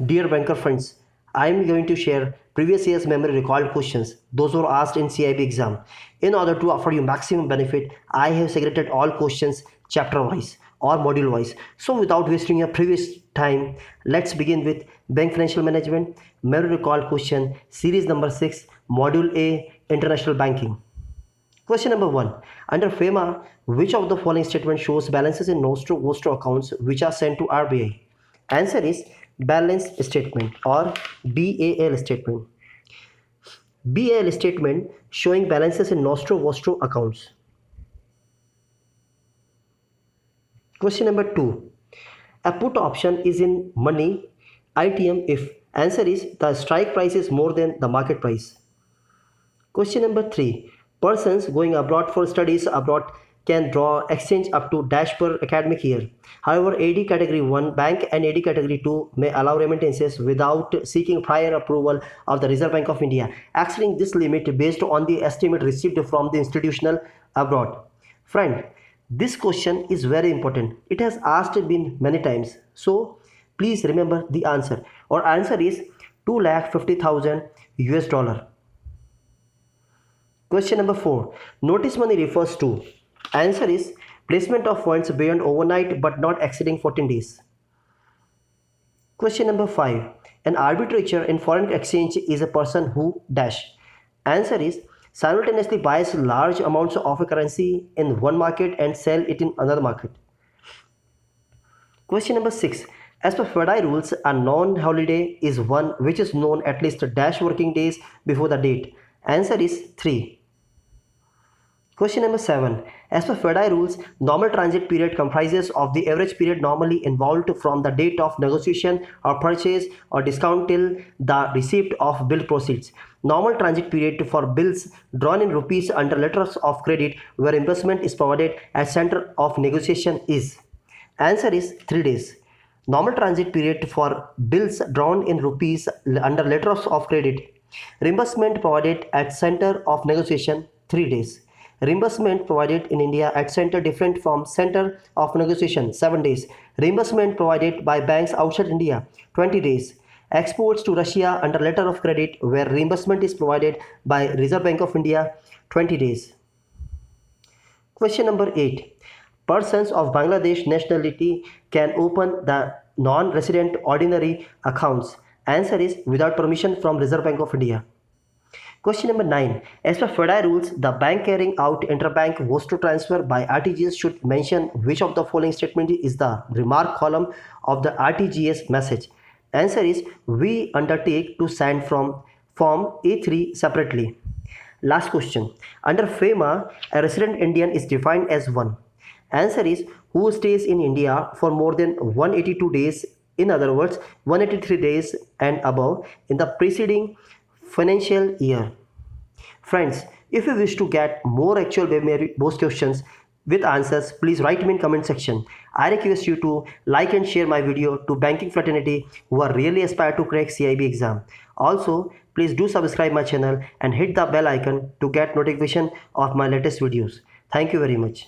Dear banker friends, I am going to share previous year's memory recalled questions, those were asked in CIB exam. In order to offer you maximum benefit, I have segregated all questions chapter wise or module wise. So without wasting your previous time, let's begin with Bank Financial Management, memory recalled question, series number 6, module A, International Banking. Question number 1. Under FEMA, which of the following statement shows balances in nostro accounts which are sent to RBI? Answer is balance statement or BAL statement. BAL statement showing balances in nostro accounts. Question number 2. A put option is in money ITM if answer is the strike price is more than the market price. Question number 3. Persons going abroad for studies abroad can draw exchange up to dash per academic year. However, AD category 1 bank and AD category 2 may allow remittances without seeking prior approval of the Reserve Bank of India, exceeding this limit based on the estimate received from the institutional abroad. Friend, this question is very important. It has asked been many times. So please remember the answer. Our answer is 2,50,000 US dollar. Question number 4. Notice money refers to. Answer is placement of funds beyond overnight but not exceeding 14 days. Question number 5. An arbitrator in foreign exchange is a person who dash. Answer is simultaneously buys large amounts of a currency in one market and sell it in another market. Question number 6. As per FEDI rules, a non-holiday is one which is known at least dash working days before the date. Answer is 3. Question number 7. As per FEDI rules, normal transit period comprises of the average period normally involved from the date of negotiation or purchase or discount till the receipt of bill proceeds. Normal transit period for bills drawn in rupees under letters of credit where reimbursement is provided at center of negotiation is. Answer is 3 days. Normal transit period for bills drawn in rupees under letters of credit. Reimbursement provided at center of negotiation 3 days. Reimbursement provided in India at center different from center of negotiation 7 days. Reimbursement provided by banks outside India 20 days. Exports to Russia under letter of credit where reimbursement is provided by Reserve Bank of India 20 days. Question number 8. Persons of Bangladesh nationality can open the non-resident ordinary accounts. Answer is without permission from Reserve Bank of India. Question number 9. As per FEDI rules, the bank carrying out interbank Vostro transfer by RTGS should mention which of the following statement is the remark column of the RTGS message. Answer is we undertake to send from form A3 separately. Last question. Under FEMA, a resident Indian is defined as one. Answer is who stays in India for more than 182 days, in other words 183 days and above in the preceding financial year. Friends, if you wish to get more actual based questions with answers, please write me in comment section. I request you to like and share my video to banking fraternity who are really aspire to crack CIB exam. Also, please do subscribe my channel and hit the bell icon to get notification of my latest videos. Thank you very much.